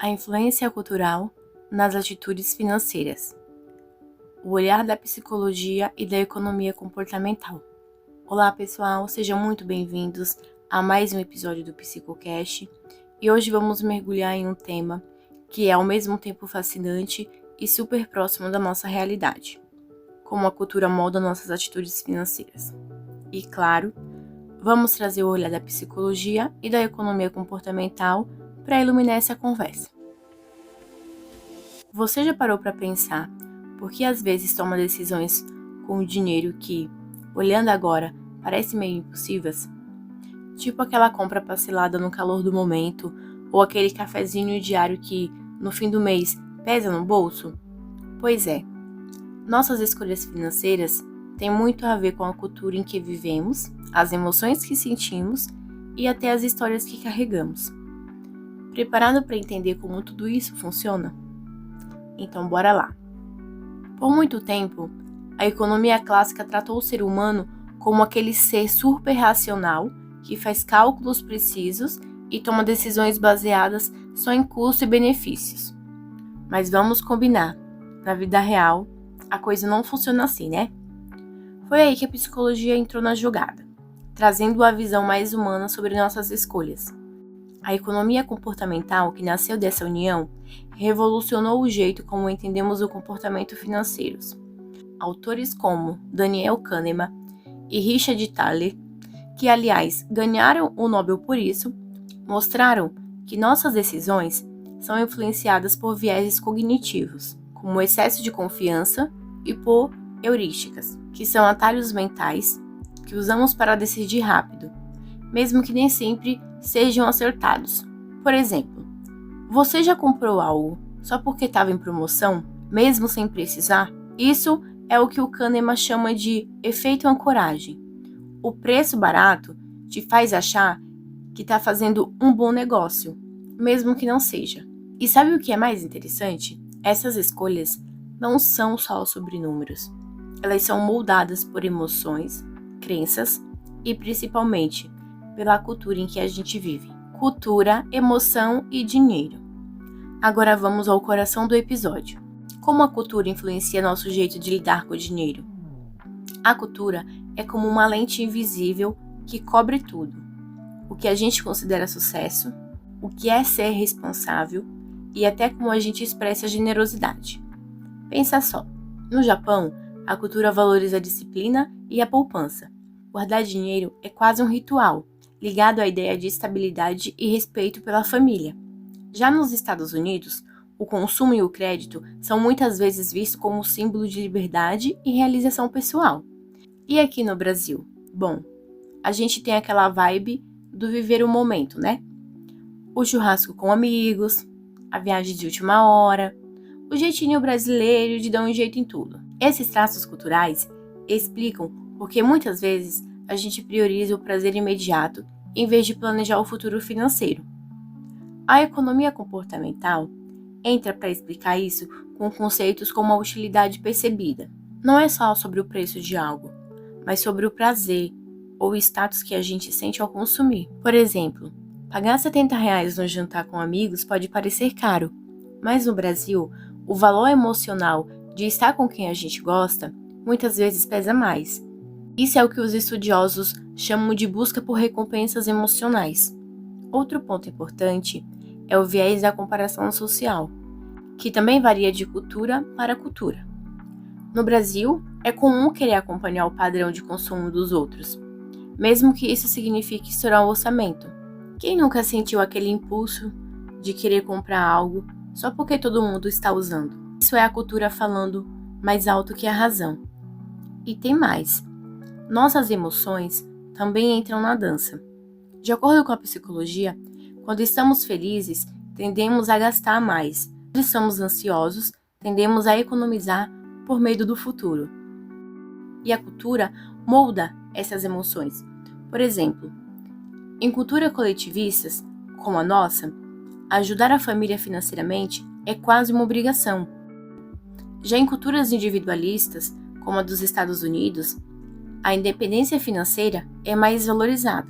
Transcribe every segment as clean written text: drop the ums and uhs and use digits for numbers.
A influência cultural nas atitudes financeiras. O olhar da psicologia e da economia comportamental. Olá pessoal, sejam muito bem-vindos a mais um episódio do PsicoCast e hoje vamos mergulhar em um tema que é ao mesmo tempo fascinante e super próximo da nossa realidade, como a cultura molda nossas atitudes financeiras. E claro, vamos trazer o olhar da psicologia e da economia comportamental para iluminar essa conversa. Você já parou para pensar por que às vezes toma decisões com o dinheiro que, olhando agora, parecem meio impossíveis? Tipo aquela compra parcelada no calor do momento, ou aquele cafezinho diário que, no fim do mês, pesa no bolso? Pois é, nossas escolhas financeiras têm muito a ver com a cultura em que vivemos, as emoções que sentimos e até as histórias que carregamos. Preparado para entender como tudo isso funciona? Então bora lá. Por muito tempo, a economia clássica tratou o ser humano como aquele ser super racional que faz cálculos precisos e toma decisões baseadas só em custo e benefícios. Mas vamos combinar, na vida real, a coisa não funciona assim, né? Foi aí que a psicologia entrou na jogada, trazendo a visão mais humana sobre nossas escolhas. A economia comportamental, que nasceu dessa união, revolucionou o jeito como entendemos o comportamento financeiro. Autores como Daniel Kahneman e Richard Thaler, que aliás ganharam o Nobel por isso, mostraram que nossas decisões são influenciadas por vieses cognitivos, como o excesso de confiança, e por heurísticas, que são atalhos mentais que usamos para decidir rápido, mesmo que nem sempre sejam acertados. Por exemplo, você já comprou algo só porque estava em promoção, mesmo sem precisar? Isso é o que o Kahneman chama de efeito ancoragem. O preço barato te faz achar que está fazendo um bom negócio, mesmo que não seja. E sabe o que é mais interessante? Essas escolhas não são só sobre números. Elas são moldadas por emoções, crenças e principalmente pela cultura em que a gente vive. Cultura, emoção e dinheiro. Agora vamos ao coração do episódio. Como a cultura influencia nosso jeito de lidar com o dinheiro? A cultura é como uma lente invisível que cobre tudo. O que a gente considera sucesso, o que é ser responsável e até como a gente expressa generosidade. Pensa só, no Japão, a cultura valoriza a disciplina e a poupança. Guardar dinheiro é quase um ritual, ligado à ideia de estabilidade e respeito pela família. Já nos Estados Unidos, o consumo e o crédito são muitas vezes vistos como símbolo de liberdade e realização pessoal. E aqui no Brasil? Bom, a gente tem aquela vibe do viver o momento, né? O churrasco com amigos, a viagem de última hora, o jeitinho brasileiro de dar um jeito em tudo. Esses traços culturais explicam porque muitas vezes a gente prioriza o prazer imediato em vez de planejar o futuro financeiro. A economia comportamental entra para explicar isso com conceitos como a utilidade percebida. Não é só sobre o preço de algo, mas sobre o prazer ou o status que a gente sente ao consumir. Por exemplo, pagar R$70 no jantar com amigos pode parecer caro, mas no Brasil, o valor emocional de estar com quem a gente gosta muitas vezes pesa mais. Isso é o que os estudiosos chamam de busca por recompensas emocionais. Outro ponto importante é o viés da comparação social, que também varia de cultura para cultura. No Brasil, é comum querer acompanhar o padrão de consumo dos outros, mesmo que isso signifique estourar o orçamento. Quem nunca sentiu aquele impulso de querer comprar algo só porque todo mundo está usando? Isso é a cultura falando mais alto que a razão. E tem mais. Nossas emoções também entram na dança. De acordo com a psicologia, quando estamos felizes, tendemos a gastar mais. Quando estamos ansiosos, tendemos a economizar por medo do futuro. E a cultura molda essas emoções. Por exemplo, em culturas coletivistas, como a nossa, ajudar a família financeiramente é quase uma obrigação. Já em culturas individualistas, como a dos Estados Unidos, a independência financeira é mais valorizada.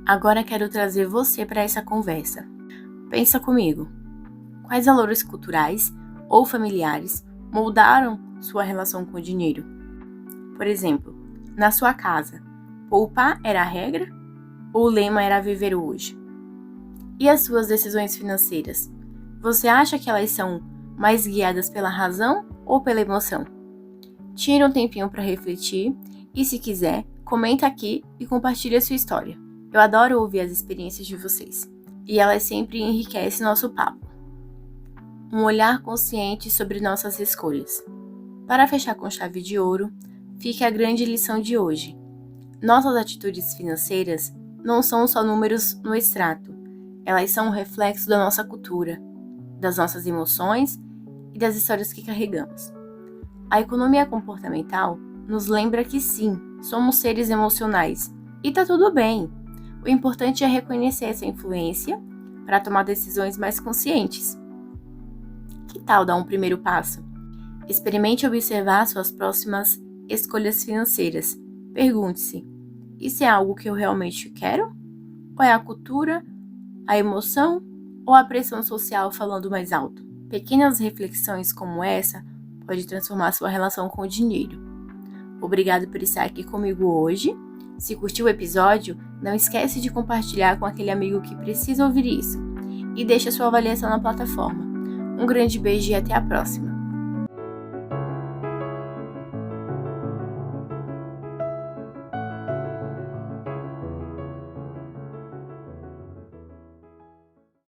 Agora quero trazer você para essa conversa. Pensa comigo. Quais valores culturais ou familiares moldaram sua relação com o dinheiro? Por exemplo, na sua casa, poupar era a regra ou o lema era viver o hoje? E as suas decisões financeiras? Você acha que elas são mais guiadas pela razão ou pela emoção? Tire um tempinho para refletir e, se quiser, comenta aqui e compartilhe a sua história. Eu adoro ouvir as experiências de vocês e elas sempre enriquecem nosso papo. Um olhar consciente sobre nossas escolhas. Para fechar com chave de ouro, fica a grande lição de hoje. Nossas atitudes financeiras não são só números no extrato, elas são um reflexo da nossa cultura, das nossas emoções e das histórias que carregamos. A economia comportamental nos lembra que sim, somos seres emocionais e tá tudo bem. O importante é reconhecer essa influência para tomar decisões mais conscientes. Que tal dar um primeiro passo? Experimente observar suas próximas escolhas financeiras. Pergunte-se: isso é algo que eu realmente quero? Ou é a cultura, a emoção ou a pressão social falando mais alto? Pequenas reflexões como essa podem transformar sua relação com o dinheiro. Obrigado por estar aqui comigo hoje. Se curtiu o episódio, não esquece de compartilhar com aquele amigo que precisa ouvir isso. E deixa sua avaliação na plataforma. Um grande beijo e até a próxima!